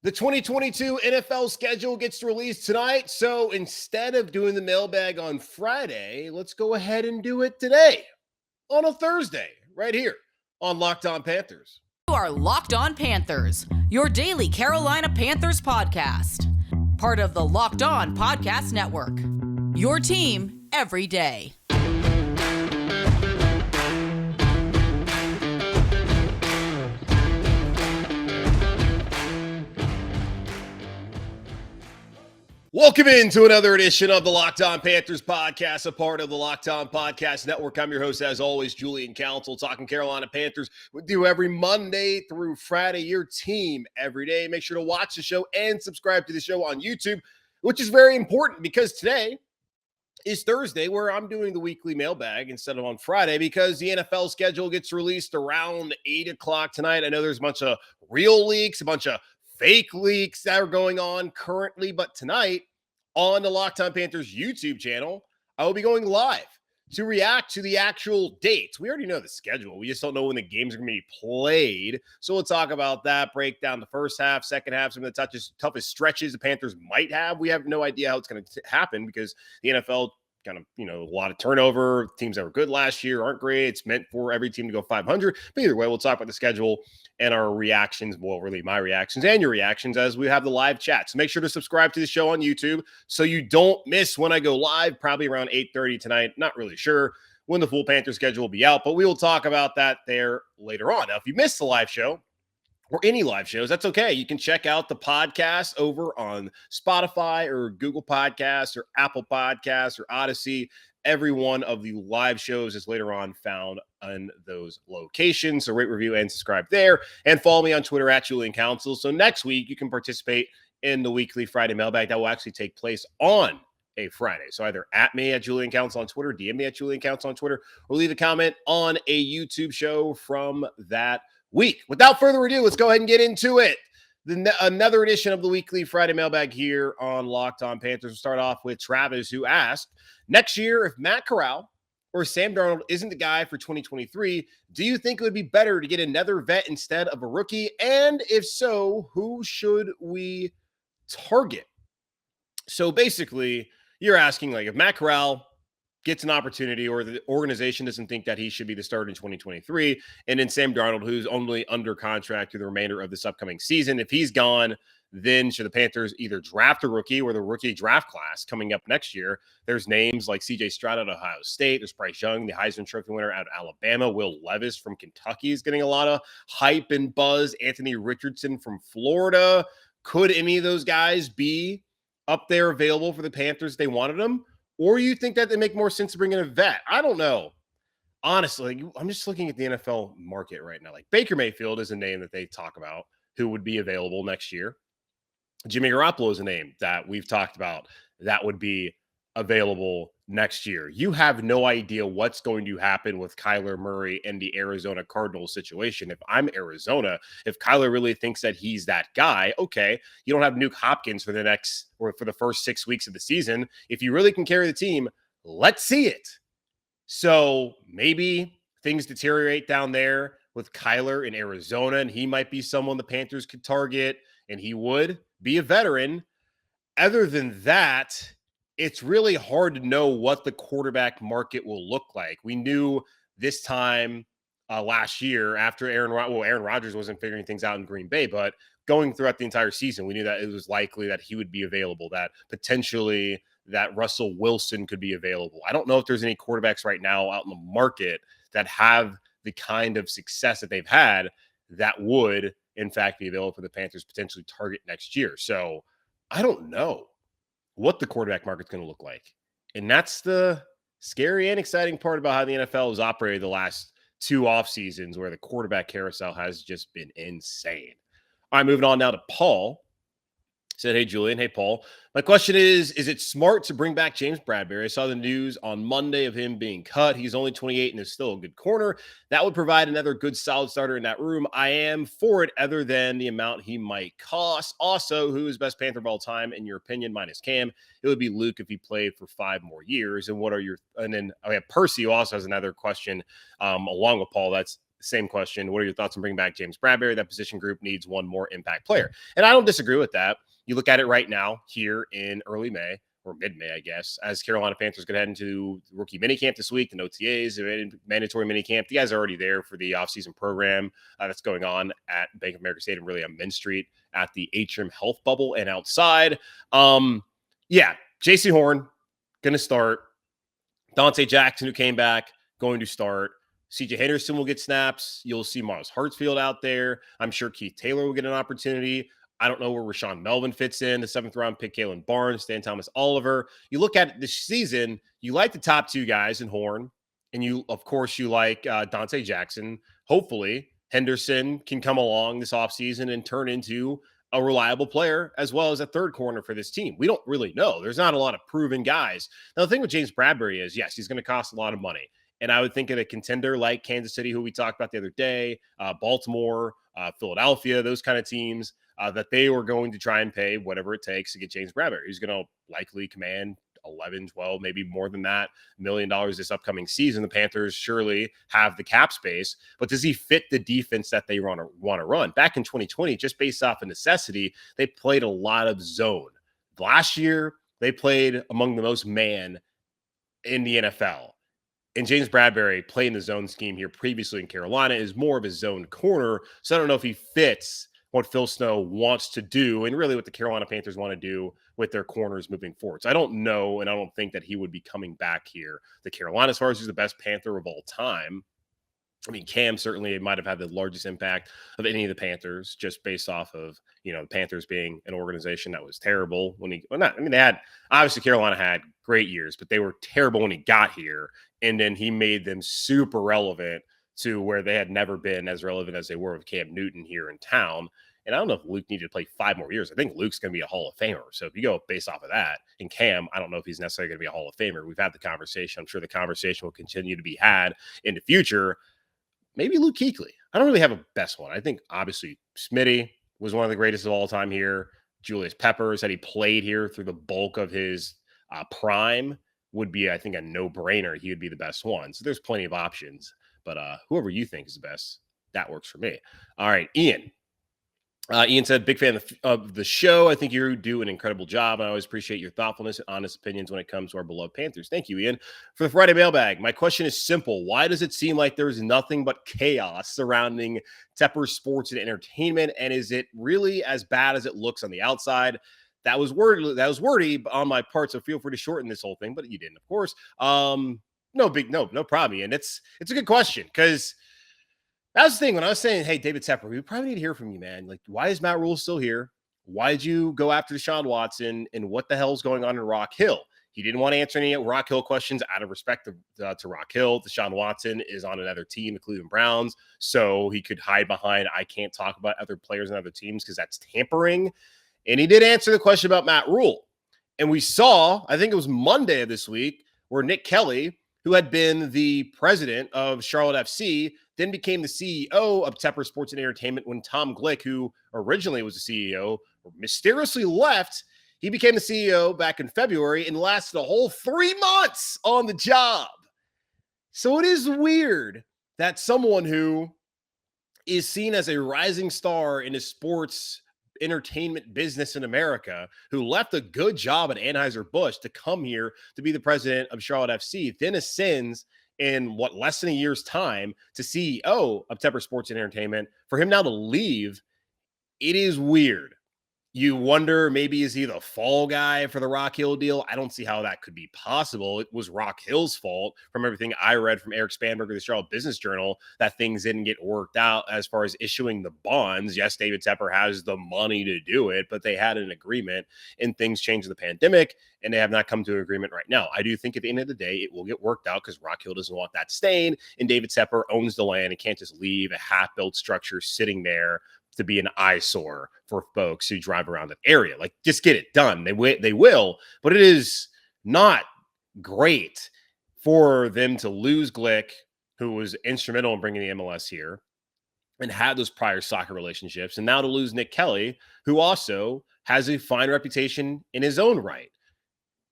The 2022 NFL schedule gets released tonight, so instead of doing the mailbag on Friday, let's go ahead and do it today on a Thursday, right here on Locked On Panthers. You are Locked On Panthers, your daily Carolina Panthers podcast. Part of the Locked On Podcast Network. Your team every day. Welcome into another edition of the Locked On Panthers podcast, a part of the Locked On Podcast Network. I'm your host, as always, Julian Council, talking Carolina Panthers with you every Monday through Friday, your team every day. Make sure to watch the show and subscribe to the show on YouTube, which is very important because today is Thursday, where I'm doing the weekly mailbag instead of on Friday because the NFL schedule gets released around 8 o'clock tonight. I know there's a bunch of real leaks, a bunch of fake leaks that are going on currently, but tonight on the Locked On Panthers YouTube channel, I will be going live to react to the actual dates. We already know the schedule. We just don't know when the games are going to be played. So we'll talk about that, break down the first half, second half, some of the toughest stretches the Panthers might have. We have no idea how it's going to happen because the NFL kind of, a lot of turnover. Teams that were good last year aren't great. It's meant for every team to go 500. But either way, we'll talk about the schedule and our reactions. Well, really my reactions and your reactions as we have the live chat. So make sure to subscribe to the show on YouTube so you don't miss when I go live, probably around 8:30 tonight. Not really sure when the full Panther schedule will be out, but we will talk about that there later on. Now, if you missed the live show, or any live shows, that's okay. You can check out the podcast over on Spotify or Google Podcasts or Apple Podcasts or Odyssey. Every one of the live shows is later on found on those locations. So rate, review, and subscribe there. And follow me on Twitter at Julian Council. So next week, you can participate in the Weekly Friday Mailbag. That will actually take place on a Friday. So either at me at Julian Council on Twitter, DM me at Julian Council on Twitter, or leave a comment on a YouTube show from that week. Without further ado, let's go ahead and get into it. Another edition of the Weekly Friday Mailbag here on Locked On Panthers. We'll start off with Travis, who asked, next year, if Matt Corral or Sam Darnold isn't the guy for 2023, do you think it would be better to get another vet instead of a rookie? And if so, who should we target? So basically, you're asking, like, if Matt Corral gets an opportunity or the organization doesn't think that he should be the starter in 2023, and then Sam Darnold, who's only under contract through the remainder of this upcoming season, if he's gone, then should the Panthers either draft a rookie or the rookie draft class coming up next year? There's names like C.J. Stroud out of Ohio State. There's Bryce Young, the Heisman Trophy winner out of Alabama. Will Levis from Kentucky is getting a lot of hype and buzz. Anthony Richardson from Florida. Could any of those guys be up there available for the Panthers if they wanted them? Or you think that they make more sense to bring in a vet? I don't know. Honestly, I'm just looking at the NFL market right now. Like Baker Mayfield is a name that they talk about who would be available next year. Jimmy Garoppolo is a name that we've talked about that would be available next year. You have no idea what's going to happen with Kyler Murray and the Arizona Cardinals situation. If I'm Arizona, if Kyler really thinks that he's that guy, okay, you don't have Nuke Hopkins for the first 6 weeks of the season. If you really can carry the team, let's see it. So maybe things deteriorate down there with Kyler in Arizona, and he might be someone the Panthers could target, and he would be a veteran. Other than that, it's really hard to know what the quarterback market will look like. We knew this time last year after Aaron Rodgers wasn't figuring things out in Green Bay, but going throughout the entire season, we knew that it was likely that he would be available, that potentially that Russell Wilson could be available. I don't know if there's any quarterbacks right now out in the market that have the kind of success that they've had that would, in fact, be available for the Panthers potentially target next year. So I don't know what the quarterback market's going to look like. And that's the scary and exciting part about how the NFL has operated the last 2 off seasons, where the quarterback carousel has just been insane. All right, moving on now to Paul. Said, hey, Julian. Hey, Paul. My question is it smart to bring back James Bradberry? I saw the news on Monday of him being cut. He's only 28 and is still a good corner. That would provide another good solid starter in that room. I am for it, other than the amount he might cost. Also, who is best Panther of all time, in your opinion, minus Cam? It would be Luke if he played for 5 more years. And what are your – and then Percy also has another question along with Paul. That's same question. What are your thoughts on bringing back James Bradberry? That position group needs one more impact player. And I don't disagree with that. You look at it right now here in early May, or mid-May, I guess, as Carolina Panthers going to head into rookie minicamp this week, and OTAs, mandatory minicamp. The guys are already there for the offseason program that's going on at Bank of America Stadium, really on Min Street at the Atrium Health Bubble and outside. J.C. Horn going to start. Dante Jackson, who came back, going to start. CJ Henderson will get snaps. You'll see Miles Hartsfield out there. I'm sure Keith Taylor will get an opportunity. I don't know where Rashawn Melvin fits in. The 7th-round pick, Kalen Barnes, Stan Thomas Oliver. You look at this season, you like the top two guys in Horn, and you like Dante Jackson. Hopefully, Henderson can come along this offseason and turn into a reliable player as well as a third corner for this team. We don't really know. There's not a lot of proven guys. Now, the thing with James Bradberry is, yes, he's going to cost a lot of money. And I would think of a contender like Kansas City, who we talked about the other day, Baltimore, Philadelphia, those kind of teams, that they were going to try and pay whatever it takes to get James Bradberry. He's going to likely command 11, 12, maybe more than that, $1 million this upcoming season. The Panthers surely have the cap space, but does he fit the defense that they want to run? Back in 2020, just based off of necessity, they played a lot of zone. Last year, they played among the most man in the NFL. And James Bradberry playing the zone scheme here previously in Carolina is more of a zone corner. So I don't know if he fits what Phil Snow wants to do and really what the Carolina Panthers want to do with their corners moving forward. So I don't know, and I don't think that he would be coming back here to Carolina as far as who's the best Panther of all time. I mean, Cam certainly might have had the largest impact of any of the Panthers just based off of, the Panthers being an organization that was terrible when obviously Carolina had great years, but they were terrible when he got here. And then he made them super relevant to where they had never been as relevant as they were with Cam Newton here in town. And I don't know if Luke needed to play 5 more years. I think Luke's going to be a Hall of Famer. So if you go based off of that, and Cam, I don't know if he's necessarily going to be a Hall of Famer. We've had the conversation. I'm sure the conversation will continue to be had in the future. Maybe Luke Kuechly. I don't really have a best one. I think obviously Smitty was one of the greatest of all time here. Julius Peppers, had he played here through the bulk of his prime, would be, I think, a no-brainer. He would be the best one. So there's plenty of options. But whoever you think is the best, that works for me. All right, Ian. Ian said, big fan of the show. I think you do an incredible job. I always appreciate your thoughtfulness and honest opinions when it comes to our beloved Panthers. Thank you, Ian. For the Friday mailbag, my question is simple. Why does it seem like there's nothing but chaos surrounding Tepper Sports and Entertainment? And is it really as bad as it looks on the outside? That was wordy on my part, so feel free to shorten this whole thing, but you didn't, of course. No problem, Ian. It's a good question because that's the thing. When I was saying, hey, David Tepper, we probably need to hear from you, man. Like, why is Matt Rhule still here? Why did you go after Deshaun Watson? And what the hell's going on in Rock Hill? He didn't want to answer any Rock Hill questions out of respect to Rock Hill. Deshaun Watson is on another team, the Cleveland Browns, so he could hide behind, I can't talk about other players and other teams because that's tampering. And he did answer the question about Matt Rhule. And we saw, I think it was Monday of this week, where Nick Kelly, who had been the president of Charlotte FC, then became the CEO of Tepper Sports and Entertainment when Tom Glick, who originally was the CEO, mysteriously left. He became the CEO back in February and lasted a whole 3 months on the job. So it is weird that someone who is seen as a rising star in the sports entertainment business in America, who left a good job at Anheuser-Busch to come here to be the president of Charlotte FC, then ascends in less than a year's time to CEO of Tepper Sports and Entertainment. For him now to leave, it is weird. You wonder, maybe is he the fall guy for the Rock Hill deal? I don't see how that could be possible. It was Rock Hill's fault from everything I read from Eric Spanberg of the Charlotte Business Journal that things didn't get worked out as far as issuing the bonds. Yes, David Tepper has the money to do it, but they had an agreement and things changed in the pandemic and they have not come to an agreement right now. I do think at the end of the day, it will get worked out because Rock Hill doesn't want that stain and David Tepper owns the land and can't just leave a half-built structure sitting there to be an eyesore for folks who drive around that area. Like, just get it done. They will, but it is not great for them to lose Glick, who was instrumental in bringing the MLS here and had those prior soccer relationships, and now to lose Nick Kelly, who also has a fine reputation in his own right.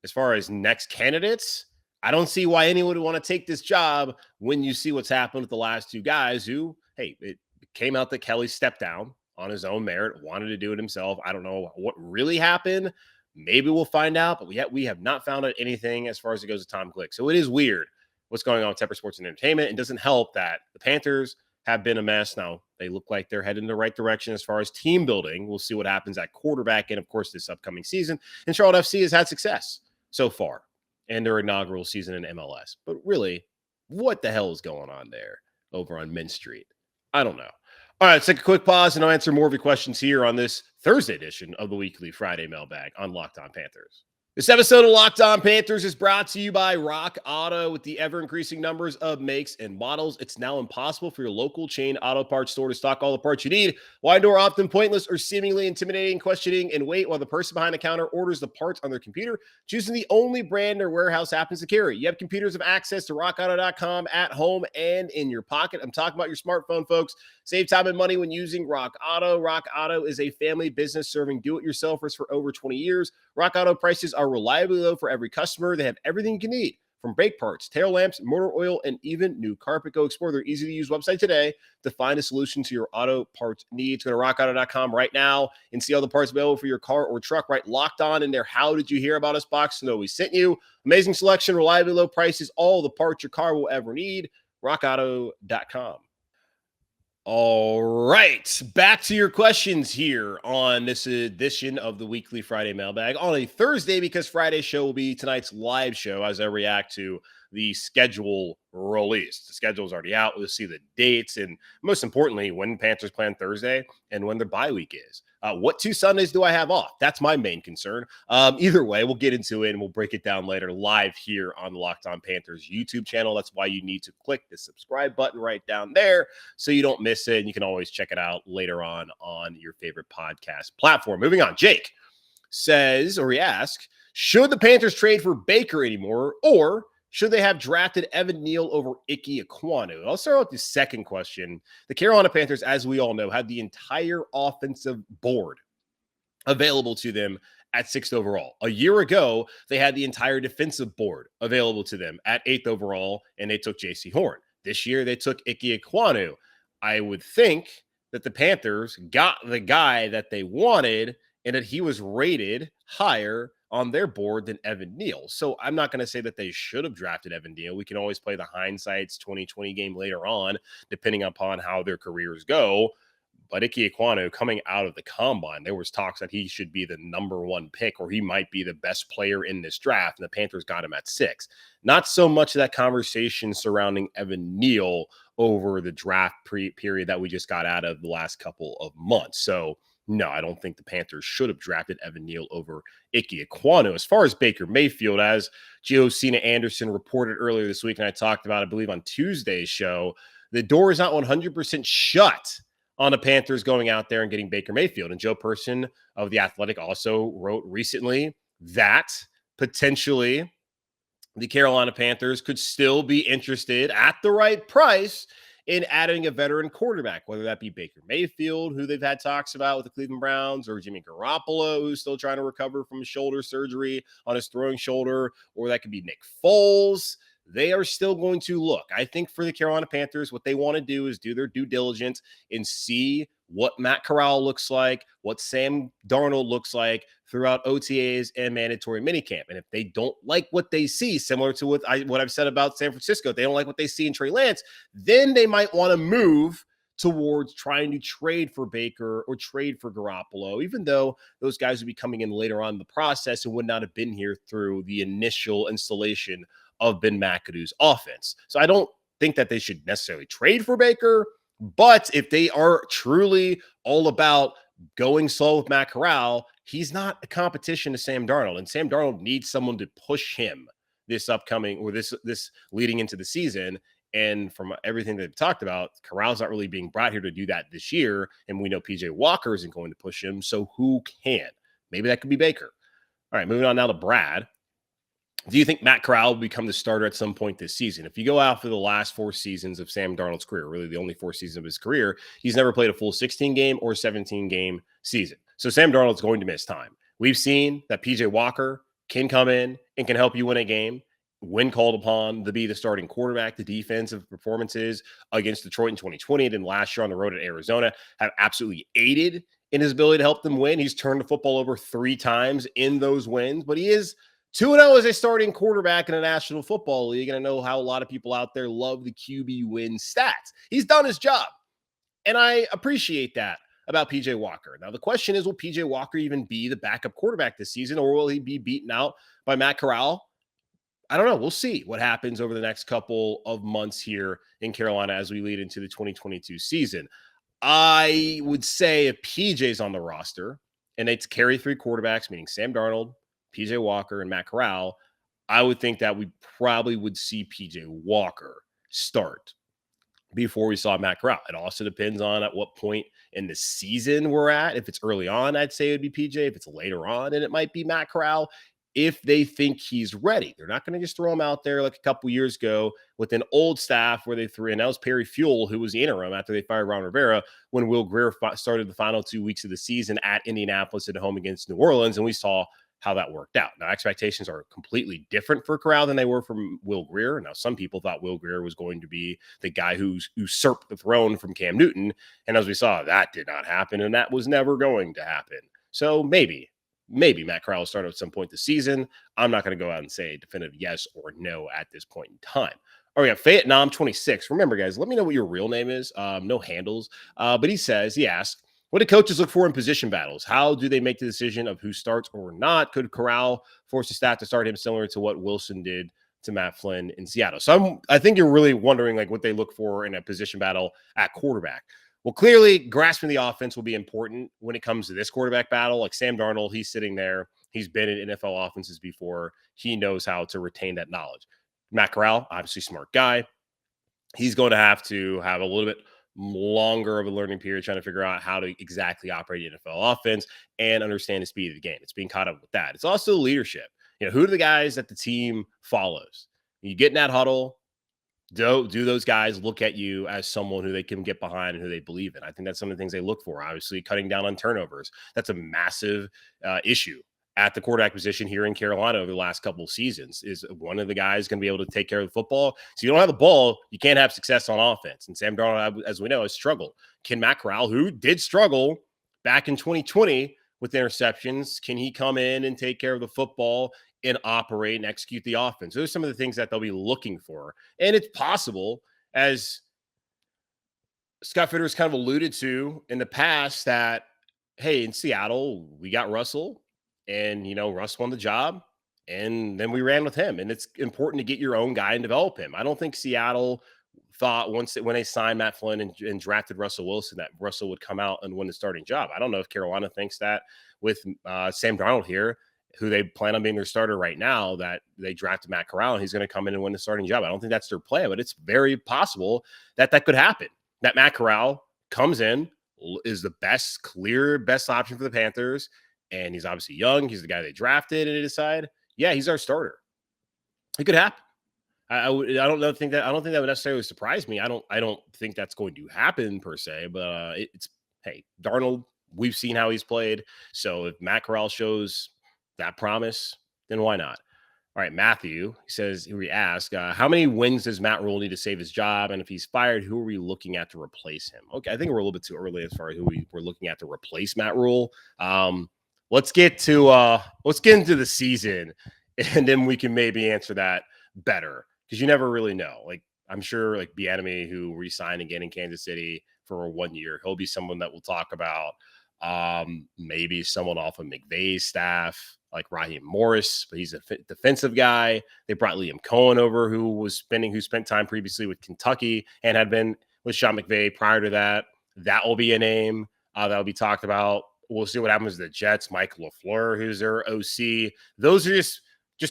As far as next candidates, I don't see why anyone would want to take this job when you see what's happened with the last two guys who, hey, it came out that Kelly stepped down on his own merit, wanted to do it himself. I don't know what really happened. Maybe we'll find out, but we have not found out anything as far as it goes to Tom Glick. So it is weird what's going on with Tepper Sports and Entertainment. It doesn't help that the Panthers have been a mess. Now, they look like they're heading in the right direction as far as team building. We'll see what happens at quarterback and, of course, this upcoming season. And Charlotte FC has had success so far in their inaugural season in MLS. But really, what the hell is going on there over on Mint Street? I don't know. All right, let's take a quick pause and I'll answer more of your questions here on this Thursday edition of the Weekly Friday Mailbag on Locked On Panthers. This episode of Locked On Panthers is brought to you by Rock Auto. With the ever-increasing numbers of makes and models, it's now impossible for your local chain auto parts store to stock all the parts you need. Wide or often pointless or seemingly intimidating questioning and wait while the person behind the counter orders the parts on their computer, choosing the only brand their warehouse happens to carry. You have computers have access to rockauto.com at home and in your pocket. I'm talking about your smartphone, folks. Save time and money when using Rock Auto. Rock Auto is a family business serving do-it-yourselfers for over 20 years. Rock Auto prices are reliably low for every customer. They have everything you need, from brake parts, tail lamps, motor oil, and even new carpet. Go explore their easy-to-use website today to find a solution to your auto parts needs. Go to rockauto.com right now and see all the parts available for your car or truck. Right, Locked On in their How Did You Hear About Us box to know we sent you. Amazing selection, reliably low prices, all the parts your car will ever need. rockauto.com. All right, back to your questions here on this edition of the Weekly Friday Mailbag on a Thursday, because Friday's show will be tonight's live show as I react to the schedule release. The schedule is already out. We'll see the dates and, most importantly, when Panthers play on Thursday and when their bye week is. What 2 Sundays do I have off? That's my main concern. Either way, we'll get into it and we'll break it down later live here on the Locked On Panthers YouTube channel. That's why you need to click the subscribe button right down there so you don't miss it. And you can always check it out later on your favorite podcast platform. Moving on, Jake says, or he asks, should the Panthers trade for Baker anymore, or should they have drafted Evan Neal over Ike Ekwonu? I'll start with the second question. The Carolina Panthers, as we all know, had the entire offensive board available to them at 6th overall. A year ago, they had the entire defensive board available to them at 8th overall, and they took J.C. Horn. This year, they took Ike Ekwonu. I would think that the Panthers got the guy that they wanted and that he was rated higher on their board than Evan Neal. So I'm not going to say that they should have drafted Evan Neal. We can always play the hindsight's 2020 game later on, depending upon how their careers go. But Ike Ekwonu, coming out of the combine, there was talks that he should be the number 1 pick, or he might be the best player in this draft, and the Panthers got him at 6. Not so much of that conversation surrounding Evan Neal over the draft period that we just got out of the last couple of months. So no, I don't think the Panthers should have drafted Evan Neal over Ike Ekwonu. As far as Baker Mayfield, as Giocina Anderson reported earlier this week, and I talked about, I believe, on Tuesday's show, the door is not 100% shut on the Panthers going out there and getting Baker Mayfield. And Joe Person of The Athletic also wrote recently that potentially the Carolina Panthers could still be interested at the right price in adding a veteran quarterback, whether that be Baker Mayfield, who they've had talks about with the Cleveland Browns, or Jimmy Garoppolo, who's still trying to recover from shoulder surgery on his throwing shoulder, or that could be Nick Foles. They are still going to look. I think for the Carolina Panthers, what they want to do is do their due diligence and see what Matt Corral looks like, what Sam Darnold looks like throughout OTAs and mandatory minicamp. And if they don't like what they see, similar to what I've said about San Francisco, if they don't like what they see in Trey Lance, then they might want to move towards trying to trade for Baker or trade for Garoppolo, even though those guys would be coming in later on in the process and would not have been here through the initial installation of Ben McAdoo's offense. So I don't think that they should necessarily trade for Baker, but if they are truly all about going slow with Matt Corral, he's not a competition to Sam Darnold, and Sam Darnold needs someone to push him this upcoming, or this leading into the season. And from everything they've talked about, Corral's not really being brought here to do that this year, and we know PJ Walker isn't going to push him, so who can? Maybe that could be Baker. All right, moving on now to Brad. Do you think Matt Corral will become the starter at some point this season? If you go after the last 4 seasons of Sam Darnold's career, really the only 4 seasons of his career, he's never played a full 16-game or 17-game season. So Sam Darnold's going to miss time. We've seen that PJ Walker can come in and can help you win a game. when called upon to be the starting quarterback. The defensive performances against Detroit in 2020 and then last year on the road at Arizona have absolutely aided in his ability to help them win. He's turned the football over 3 times in those wins, but he is 2-0 as a starting quarterback in the National Football League. And I know how a lot of people out there love the QB win stats. He's done his job, and I appreciate that about PJ Walker. Now, the question is, will PJ Walker even be the backup quarterback this season, or will he be beaten out by Matt Corral? I don't know. We'll see what happens over the next couple of months here in Carolina as we lead into the 2022 season. I would say if PJ's on the roster and they carry 3 quarterbacks, meaning Sam Darnold, PJ Walker, and Matt Corral, I would think that we probably would see PJ Walker start before we saw Matt Corral. It also depends on at what point in the season we're at. If it's early on, I'd say it would be PJ. If it's later on, and it might be Matt Corral, if they think he's ready. They're not going to just throw him out there like a couple years ago with an old staff where they threw, and that was Perry Fuel, who was the interim after they fired Ron Rivera when Will Grier started the final 2 weeks of the season at Indianapolis at home against New Orleans, and we saw how that worked out. Now, expectations are completely different for Corral than they were from Will Grier. Now, some people thought Will Grier was going to be the guy who usurped the throne from Cam Newton, and as we saw, that did not happen, and that was never going to happen. So maybe Matt Corral will start at some point this season. I'm not going to go out and say a definitive yes or no at this point in time. Oh, yeah, Vietnam 26. Remember, guys, let me know what your real name is. No handles. But he asked, what do coaches look for in position battles? How do they make the decision of who starts or not? Could Corral force the staff to start him similar to what Wilson did to Matt Flynn in Seattle? So I think you're really wondering like what they look for in a position battle at quarterback. Well, clearly grasping the offense will be important when it comes to this quarterback battle. Like Sam Darnold, he's sitting there. He's been in NFL offenses before. He knows how to retain that knowledge. Matt Corral, obviously smart guy. He's going to have a little bit longer of a learning period trying to figure out how to exactly operate the NFL offense and understand the speed of the game. It's being caught up with that. It's also leadership. Who are the guys that the team follows? You get in that huddle. Do those guys look at you as someone who they can get behind and who they believe in? I think that's some of the things they look for. Obviously, cutting down on turnovers. That's a massive issue at the quarterback position here in Carolina over the last couple of seasons. Is one of the guys going to be able to take care of the football? So you don't have the ball, you can't have success on offense. And Sam Darnold, as we know, has struggled. Can Matt Corral, who did struggle back in 2020 with interceptions, can he come in and take care of the football and operate and execute the offense? Those are some of the things that they'll be looking for. And it's possible, as Scott Fitter's kind of alluded to in the past, that, hey, in Seattle, we got Russell. And, Russ won the job, and then we ran with him. And it's important to get your own guy and develop him. I don't think Seattle thought when they signed Matt Flynn and drafted Russell Wilson that Russell would come out and win the starting job. I don't know if Carolina thinks that with Sam Darnold here, who they plan on being their starter right now, that they drafted Matt Corral and he's going to come in and win the starting job. I don't think that's their plan, but it's very possible that could happen. That Matt Corral comes in, is the best option for the Panthers. And he's obviously young. He's the guy they drafted, and they decide, yeah, he's our starter. It could happen. I don't think that would necessarily surprise me. I don't think that's going to happen per se. But hey, Darnold. We've seen how he's played. So if Matt Corral shows that promise, then why not? All right, Matthew, he asked, how many wins does Matt Rhule need to save his job? And if he's fired, who are we looking at to replace him? Okay, I think we're a little bit too early as far as who we're looking at to replace Matt Rhule. Let's get into the season, and then we can maybe answer that better, because you never really know. Like, I'm sure like Bieniemy, who re-signed again in Kansas City for 1 year, he'll be someone that we'll talk about. Maybe someone off of McVay's staff, like Raheem Morris, but he's a defensive guy. They brought Liam Cohen over, who spent time previously with Kentucky and had been with Sean McVay prior to that. That will be a name that will be talked about. We'll see what happens to the Jets. Mike LaFleur, who's their OC. Those are just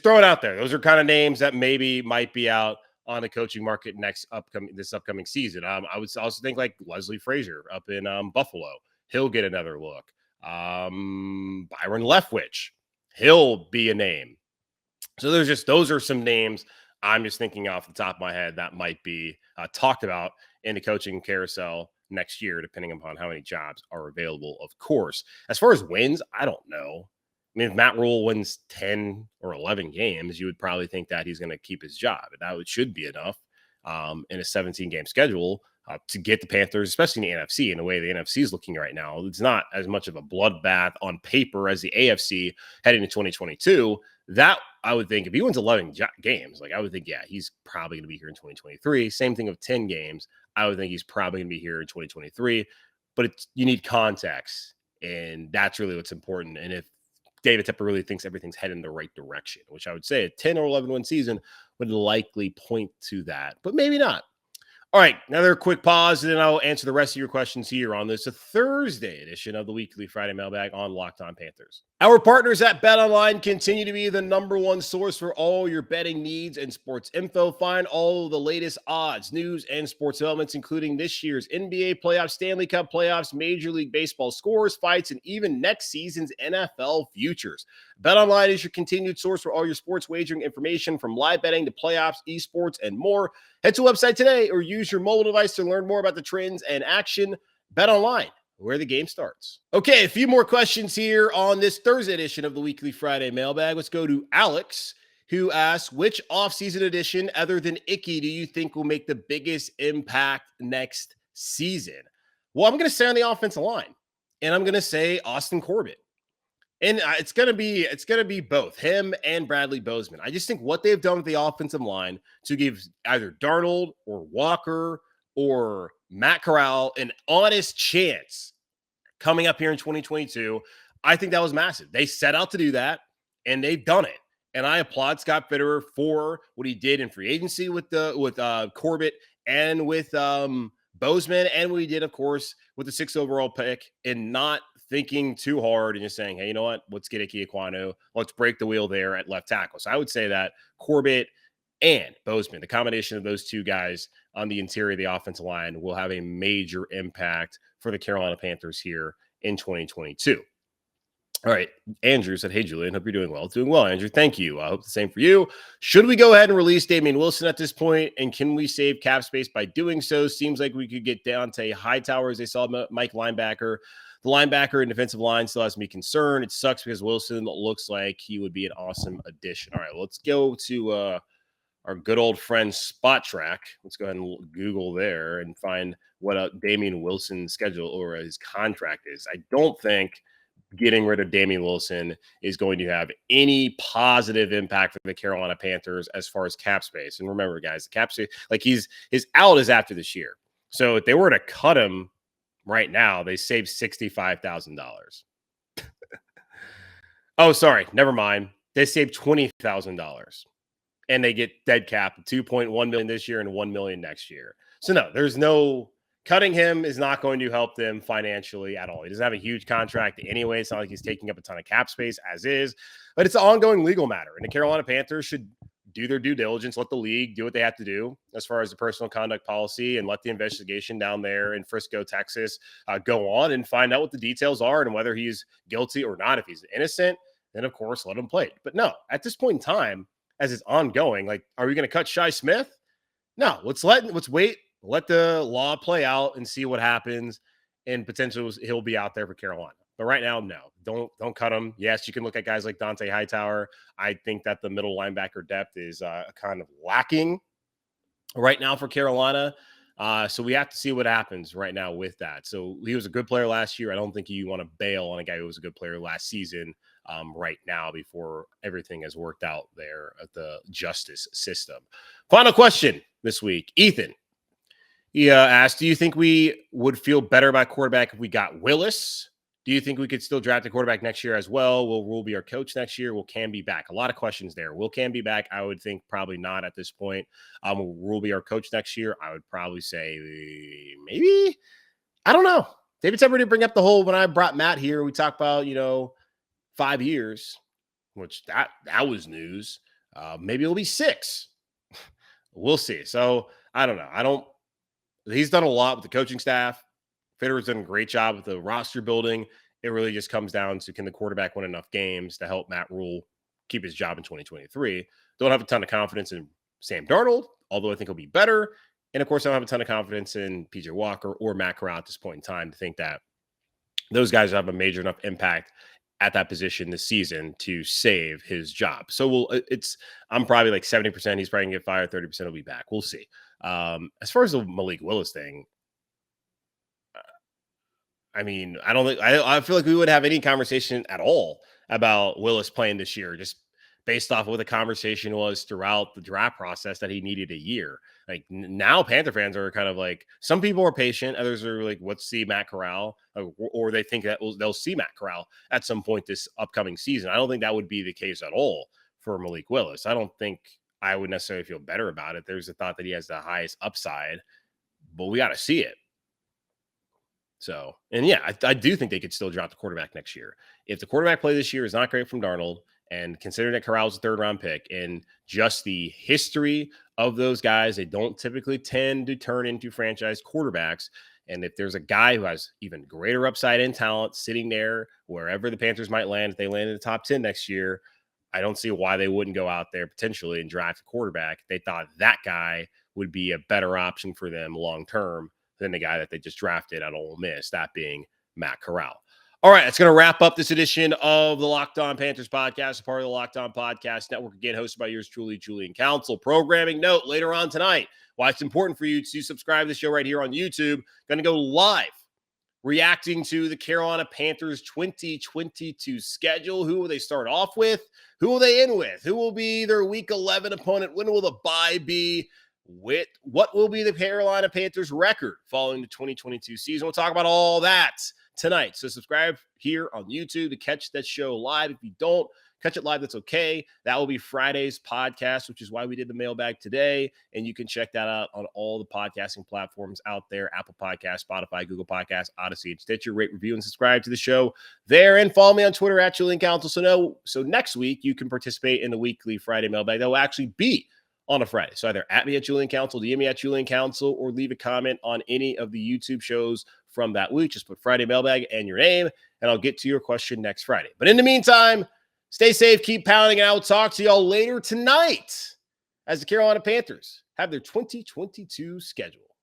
throw it out there. Those are kind of names that maybe might be out on the coaching market this upcoming season. I would also think like Leslie Frazier up in Buffalo. He'll get another look. Byron Leftwich, he'll be a name. So those are some names I'm just thinking off the top of my head that might be talked about in the coaching carousel next year, depending upon how many jobs are available, of course. As far as wins, I don't know. mean, if Matt Rhule wins 10 or 11 games, you would probably think that he's going to keep his job. And that should be enough in a 17-game schedule to get the Panthers, especially in the NFC, in the way the NFC is looking right now. It's not as much of a bloodbath on paper as the AFC heading to 2022. That I would think if he wins 11 games, like I would think, yeah, he's probably going to be here in 2023. Same thing with 10 games. I would think he's probably going to be here in 2023. But you need context, and that's really what's important. And if David Tepper really thinks everything's heading in the right direction, which I would say a 10 or 11 win season would likely point to that, but maybe not. All right, another quick pause, and then I'll answer the rest of your questions here on this Thursday edition of the Weekly Friday Mailbag on Locked On Panthers. Our partners at BetOnline continue to be the number one source for all your betting needs and sports info. Find all the latest odds, news, and sports developments, including this year's NBA playoffs, Stanley Cup playoffs, Major League Baseball scores, fights, and even next season's NFL futures. BetOnline is your continued source for all your sports wagering information, from live betting to playoffs, esports, and more. Head to the website today or use your mobile device to learn more about the trends and action. BetOnline, where the game starts. Okay, a few more questions here on this Thursday edition of the Weekly Friday Mailbag. Let's go to Alex, who asks, which offseason addition other than Icky do you think will make the biggest impact next season? Well, I'm going to say on the offensive line, and I'm going to say Austin Corbett. And it's going to be both him and Bradley Bozeman. I just think what they've done with the offensive line to give either Darnold or Walker or Matt Corral an honest chance coming up here in 2022, I think that was massive. They set out to do that, and they've done it. And I applaud Scott Fitterer for what he did in free agency with Corbett and with Bozeman, and what he did, of course, with the 6th overall pick, and not thinking too hard and just saying, hey, you know what? Let's get Ike Ekwonu. Let's break the wheel there at left tackle. So I would say that Corbett and Bozeman, the combination of those two guys on the interior of the offensive line, will have a major impact for the Carolina Panthers here in 2022. All right. Andrew said, hey, Julian, hope you're doing well. Doing well, Andrew. Thank you. I hope the same for you. Should we go ahead and release Damian Wilson at this point? And can we save cap space by doing so? Seems like we could get Dante Hightower, as they saw Mike linebacker. The linebacker and defensive line still has me concerned. It sucks because Wilson looks like he would be an awesome addition. All right, let's go to our good old friend Spot Track. Let's go ahead and Google there and find what Damian Wilson's schedule or his contract is. I don't think getting rid of Damian Wilson is going to have any positive impact for the Carolina Panthers as far as cap space. And remember, guys, the cap space, like his out is after this year. So if they were to cut him right now, they save $65,000. Oh, sorry. Never mind. They save $20,000. And they get dead cap of $2.1 million this year and $1 million next year. So no, there's no cutting him is not going to help them financially at all. He doesn't have a huge contract anyway. It's not like he's taking up a ton of cap space as is, but it's an ongoing legal matter. And the Carolina Panthers should do their due diligence, let the league do what they have to do as far as the personal conduct policy, and let the investigation down there in Frisco, Texas, go on and find out what the details are and whether he's guilty or not. If he's innocent, then of course let him play. But no, at this point in time, as it's ongoing, like, are we going to cut Shi Smith? No, let's wait, let the law play out and see what happens, and potentially he'll be out there for Carolina. But right now, no, don't cut him. Yes, you can look at guys like Dante Hightower. I think that the middle linebacker depth is kind of lacking right now for Carolina. So we have to see what happens right now with that. So he was a good player last year. I don't think you want to bail on a guy who was a good player last season right now before everything has worked out there at the justice system. Final question this week. Ethan, he asked, do you think we would feel better about quarterback if we got Willis? Do you think we could still draft a quarterback next year as well? Will Rhule be our coach next year? Will Cam be back? A lot of questions there. Will Cam be back? I would think probably not at this point. Will Rhule be our coach next year? I would probably say maybe. I don't know. David Tepper did bring up the whole, when I brought Matt here, we talked about, 5 years, which that was news. Maybe it'll be 6. We'll see. So I don't know. He's done a lot with the coaching staff. Fitterer's done a great job with the roster building. It really just comes down to, can the quarterback win enough games to help Matt Rhule keep his job in 2023? Don't have a ton of confidence in Sam Darnold, although I think he'll be better. And of course, I don't have a ton of confidence in PJ Walker or Matt Corral at this point in time to think that those guys have a major enough impact at that position this season to save his job. So I'm probably like 70%. He's probably gonna get fired. 30% will be back. We'll see. As far as the Malik Willis thing, I mean, I feel like we wouldn't have any conversation at all about Willis playing this year, just based off of what the conversation was throughout the draft process that he needed a year. Like now, Panther fans are kind of like, some people are patient, others are like, let's see Matt Corral, or they think that they'll see Matt Corral at some point this upcoming season. I don't think that would be the case at all for Malik Willis. I don't think I would necessarily feel better about it. There's a thought that he has the highest upside, but we got to see it. So, and yeah, I do think they could still drop the quarterback next year. If the quarterback play this year is not great from Darnold, and considering that Corral's a third-round pick, and just the history of those guys, they don't typically tend to turn into franchise quarterbacks. And if there's a guy who has even greater upside and talent sitting there, wherever the Panthers might land, if they land in the top 10 next year, I don't see why they wouldn't go out there potentially and draft a quarterback. They thought that guy would be a better option for them long-term than the guy that they just drafted at Ole Miss, that being Matt Corral. All right, that's going to wrap up this edition of the Locked On Panthers podcast, a part of the Locked On Podcast Network, again, hosted by yours truly, Julian Council. Programming note later on tonight, why it's important for you to subscribe to the show right here on YouTube. Going to go live, reacting to the Carolina Panthers 2022 schedule. Who will they start off with? Who will they end with? Who will be their Week 11 opponent? When will the bye be? What will be the Carolina Panthers record following the 2022 season? We'll talk about all that tonight. So subscribe here on YouTube to catch that show live. If you don't catch it live, that's okay. That will be Friday's podcast, which is why we did the mailbag today. And you can check that out on all the podcasting platforms out there: Apple Podcasts, Spotify, Google Podcasts, Odyssey, and Stitcher. Rate, review, and subscribe to the show there. And follow me on Twitter at Julian Council. So next week you can participate in the Weekly Friday Mailbag. That will actually be on a Friday. So either at me at Julian Council, DM me at Julian Council, or leave a comment on any of the YouTube shows from that week. Just put Friday Mailbag and your name, and I'll get to your question next Friday. But in the meantime, stay safe, keep pounding, and I will talk to y'all later tonight as the Carolina Panthers have their 2022 schedule.